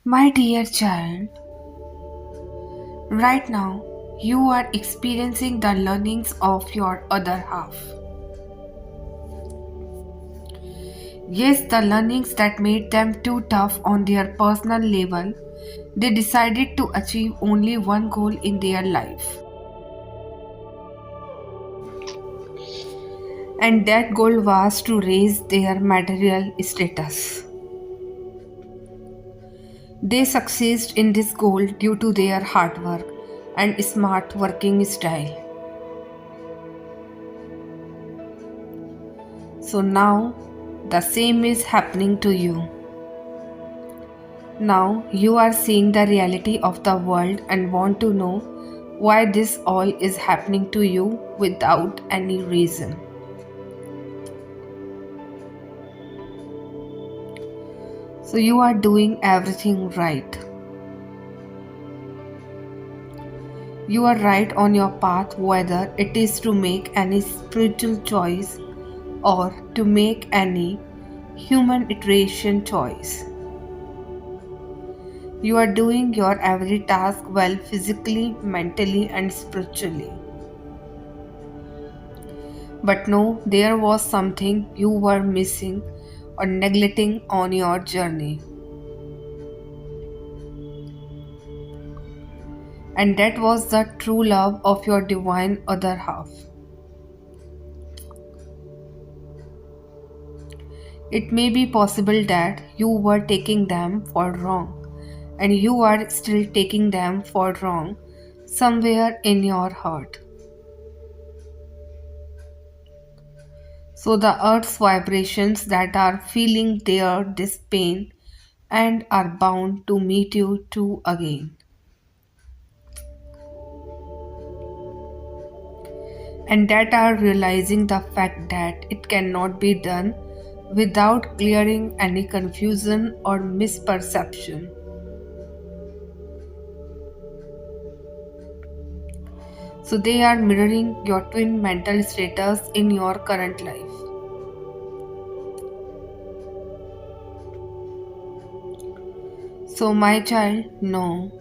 My dear child, right now you are experiencing the learnings of your other half. Yes, the learnings that made them too tough on their personal level. They decided to achieve only one goal in their life, and that goal was to raise their material status. They succeeded in this goal due to their hard work and smart working style. So now the same is happening to you. Now you are seeing the reality of the world and want to know why this all is happening to you without any reason. So you are doing everything right. You are right on your path, whether it is to make any spiritual choice or to make any human iteration choice. You are doing your every task well physically, mentally, and spiritually. But no, there was something you were missing or neglecting on your journey. And that was the true love of your divine other half. It may be possible that you were taking them for wrong, and you are still taking them for wrong somewhere in your heart. So the earth's vibrations that are feeling this pain and are bound to meet you too again. And that are realizing the fact that it cannot be done without clearing any confusion or misperception. So they are mirroring your twin mental status in your current life. So, my child, no.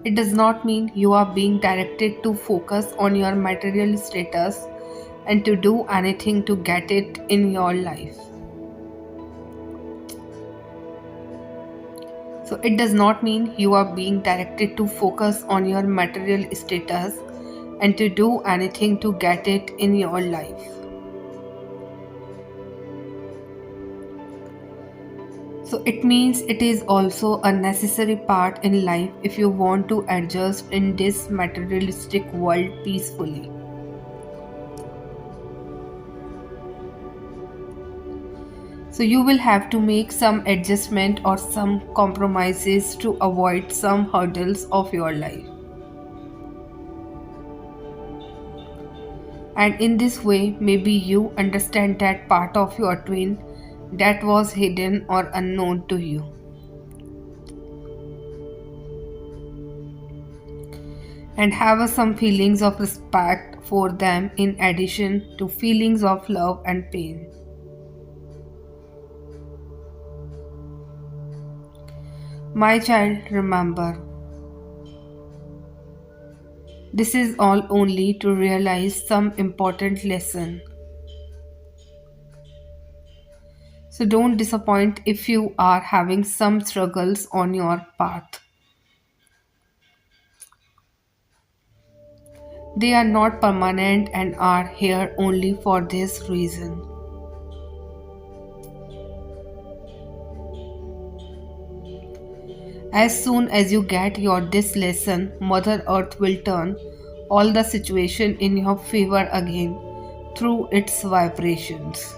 It does not mean you are being directed to focus on your material status and to do anything to get it in your life. So, it does not mean you are being directed to focus on your material status and to do anything to get it in your life. So it means it is also a necessary part in life if you want to adjust in this materialistic world peacefully. So you will have to make some adjustment or some compromises to avoid some hurdles of your life. And in this way, maybe you understand that part of your twin that was hidden or unknown to you. And have some feelings of respect for them in addition to feelings of love and pain. My child, remember, this is all only to realize some important lesson. So don't disappoint if you are having some struggles on your path. They are not permanent and are here only for this reason. As soon as you get your this lesson, Mother Earth will turn all the situation in your favor again through its vibrations.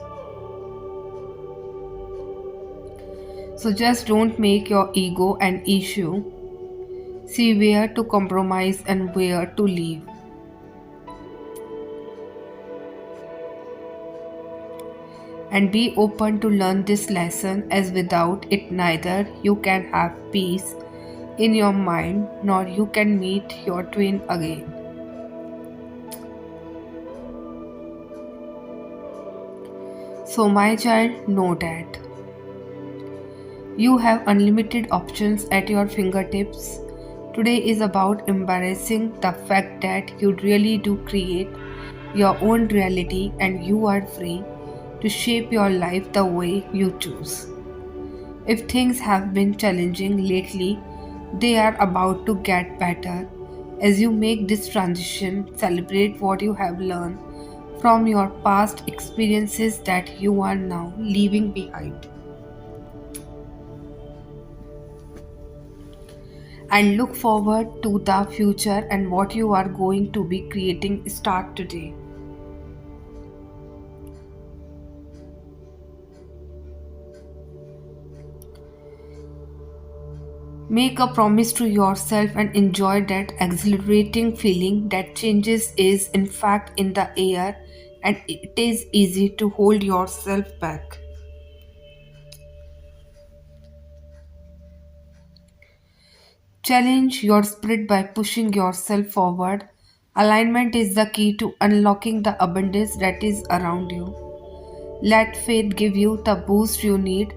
So just don't make your ego an issue. See where to compromise and where to leave. And be open to learn this lesson, as without it neither you can have peace in your mind nor you can meet your twin again. So my child, know that You have unlimited options at your fingertips. Today is about embracing the fact that you really do create your own reality and you are free to shape your life the way you choose. If things have been challenging lately, they are about to get better. As you make this transition, celebrate what you have learned from your past experiences that you are now leaving behind. And look forward to the future and what you are going to be creating. Start today. Make a promise to yourself and enjoy that exhilarating feeling that changes is in fact in the air and it is easy to hold yourself back. Challenge your spirit by pushing yourself forward. Alignment is the key to unlocking the abundance that is around you. Let faith give you the boost you need.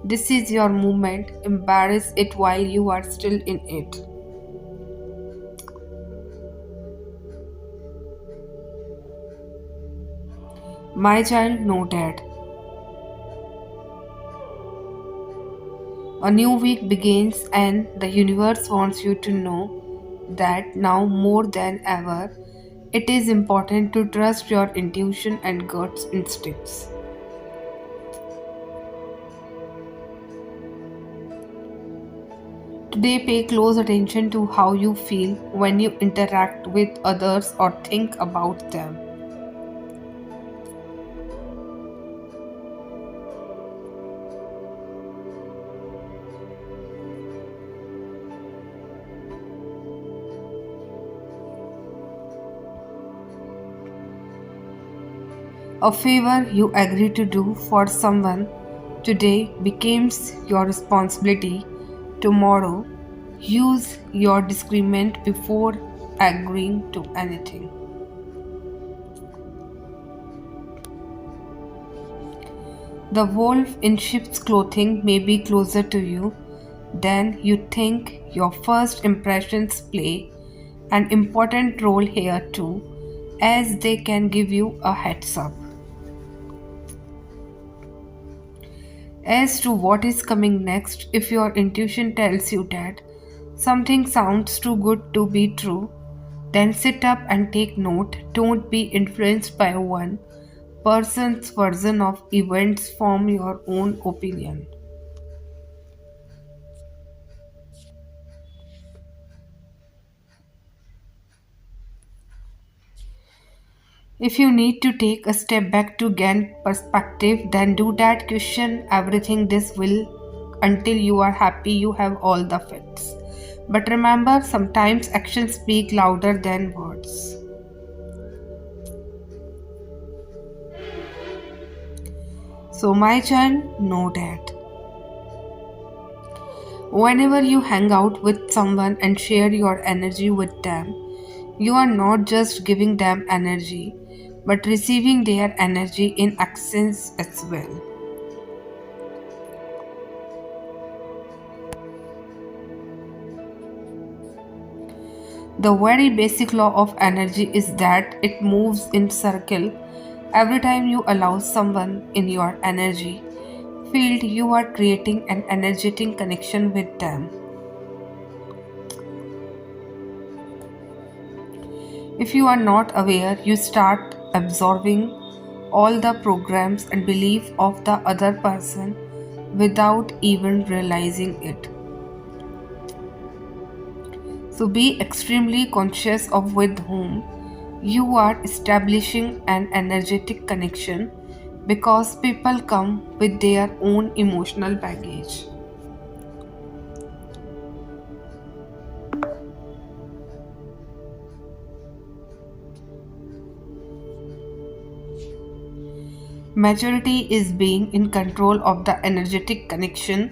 This is your movement. Embrace it while you are still in it. My child, know that a new week begins and the universe wants you to know that now more than ever, it is important to trust your intuition and gut instincts. Today, pay close attention to how you feel when you interact with others or think about them. A favor you agree to do for someone today becomes your responsibility tomorrow. Use your discernment before agreeing to anything. The wolf in sheep's clothing may be closer to you than you think. Your first impressions play an important role here too, as they can give you a heads up as to what is coming next. If your intuition tells you that something sounds too good to be true, then sit up and take note. Don't be influenced by one person's version of events, form your own opinion. If you need to take a step back to gain perspective, then do that. Question everything this will until you are happy you have all the facts. But remember, sometimes actions speak louder than words. So, my child, know that. Whenever you hang out with someone and share your energy with them, you are not just giving them energy, but receiving their energy in exchange as well. The very basic law of energy is that it moves in circle. Every time you allow someone in your energy field, you are creating an energetic connection with them. If you are not aware, you start absorbing all the programs and belief of the other person without even realizing it. So be extremely conscious of with whom you are establishing an energetic connection because people come with their own emotional baggage. Maturity is being in control of the energetic connection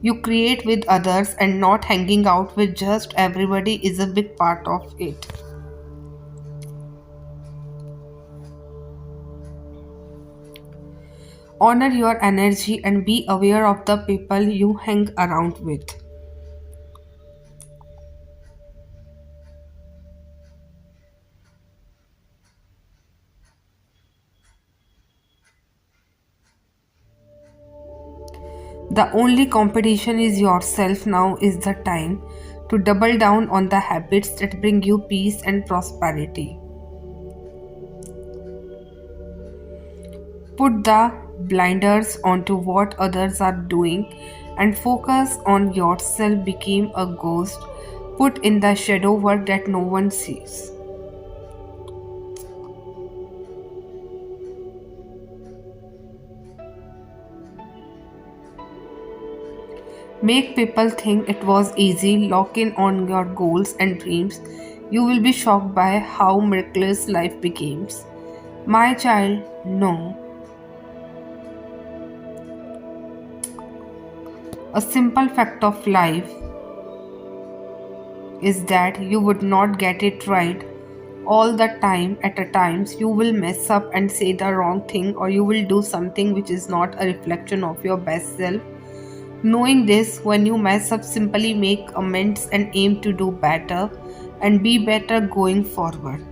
you create with others and not hanging out with just everybody is a big part of it. Honor your energy and be aware of the people you hang around with. The only competition is yourself. Now is the time to double down on the habits that bring you peace and prosperity. Put the blinders onto what others are doing and focus on yourself. Become a ghost put in the shadow work that no one sees. Make people think it was easy. Lock in on your goals and dreams. You will be shocked by how miraculous life becomes. My child, no. A simple fact of life is that you would not get it right all the time. At a times you will mess up and say the wrong thing, or you will do something which is not a reflection of your best self. Knowing this, when you mess up, simply make amends and aim to do better and be better going forward.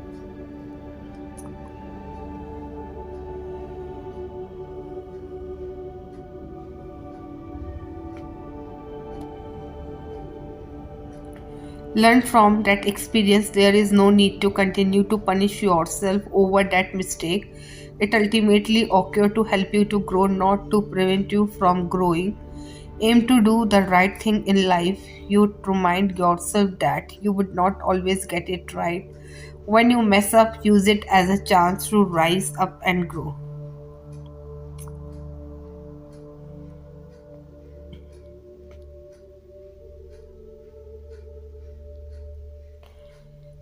Learn from that experience. There is no need to continue to punish yourself over that mistake. It ultimately occurred to help you to grow, not to prevent you from growing. Aim to do the right thing in life. You remind yourself that you would not always get it right. When you mess up, use it as a chance to rise up and grow.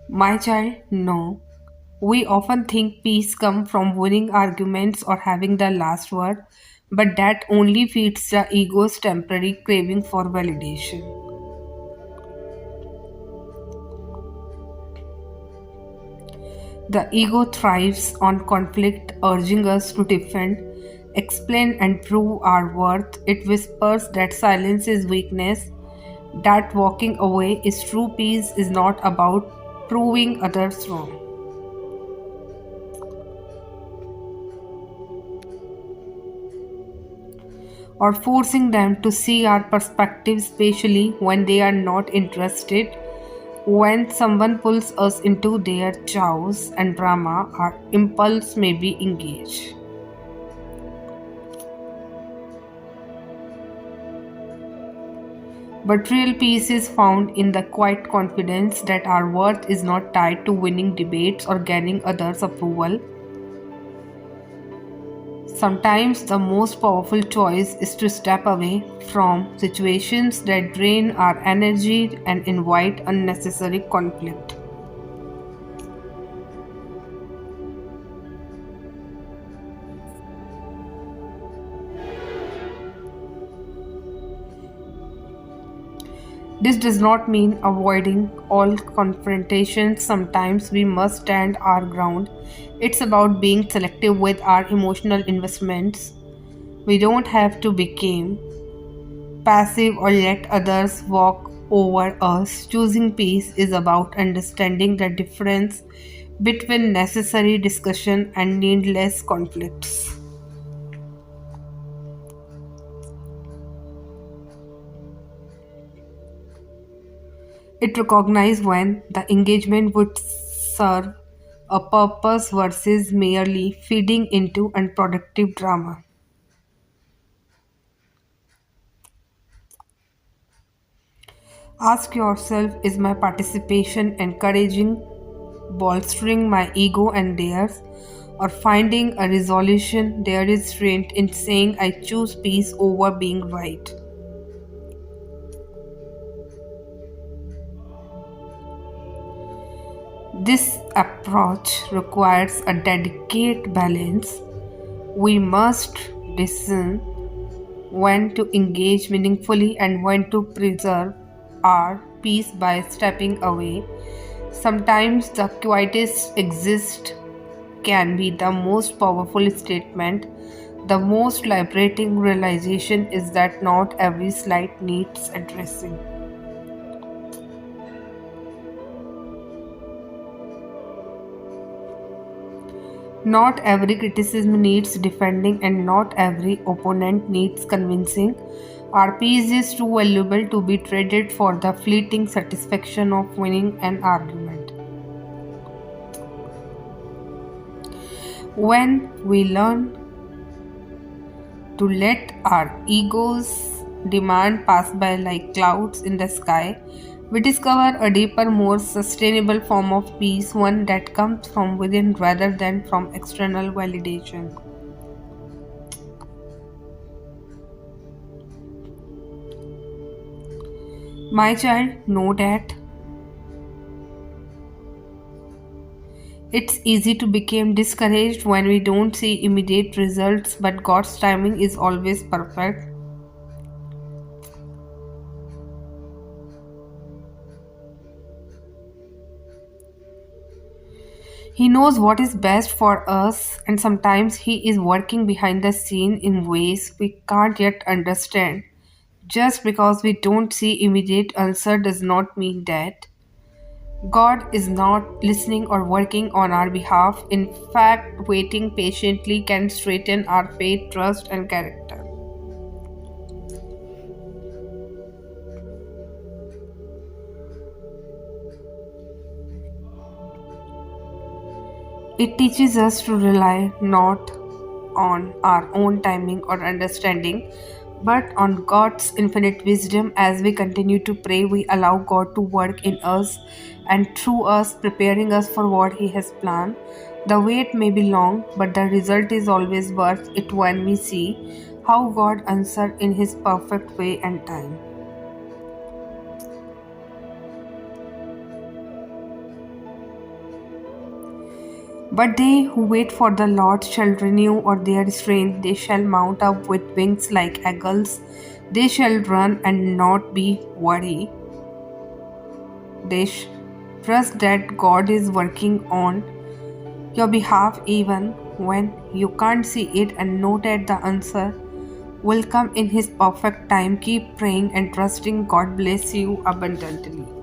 My child, no. We often think peace comes from winning arguments or having the last word, but that only feeds the ego's temporary craving for validation. The ego thrives on conflict, urging us to defend, explain, and prove our worth. It whispers that silence is weakness, that walking away is true. Peace is not about proving others wrong or forcing them to see our perspective, especially when they are not interested. When someone pulls us into their chaos and drama, our impulse may be engaged. But real peace is found in the quiet confidence that our worth is not tied to winning debates or gaining others' approval. Sometimes the most powerful choice is to step away from situations that drain our energy and invite unnecessary conflict. This does not mean avoiding all confrontations. Sometimes we must stand our ground. It's about being selective with our emotional investments. We don't have to become passive or let others walk over us. Choosing peace is about understanding the difference between necessary discussion and needless conflicts. It recognizes when the engagement would serve a purpose versus merely feeding into unproductive drama. Ask yourself, is my participation encouraging, bolstering my ego and theirs, or finding a resolution? There is strength in saying, I choose peace over being right. This approach requires a delicate balance. We must discern when to engage meaningfully and when to preserve our peace by stepping away. Sometimes the quietest exist can be the most powerful statement. The most liberating realization is that not every slight needs addressing. Not every criticism needs defending, and not every opponent needs convincing. Our peace is too valuable to be traded for the fleeting satisfaction of winning an argument. When we learn to let our egos demand pass by like clouds in the sky, we discover a deeper, more sustainable form of peace, one that comes from within rather than from external validation. My child, know that it's easy to become discouraged when we don't see immediate results, but God's timing is always perfect. He knows what is best for us, and sometimes He is working behind the scene in ways we can't yet understand. Just because we don't see immediate answer does not mean that God is not listening or working on our behalf. In fact, waiting patiently can straighten our faith, trust, and character. It teaches us to rely not on our own timing or understanding, but on God's infinite wisdom. As we continue to pray, we allow God to work in us and through us, preparing us for what He has planned. The wait may be long, but the result is always worth it when we see how God answered in His perfect way and time. But they who wait for the Lord shall renew or their strength. They shall mount up with wings like eagles. They shall run and not be weary. They trust that God is working on your behalf even when you can't see it, and know that the answer will come in His perfect time. Keep praying and trusting. God bless you abundantly.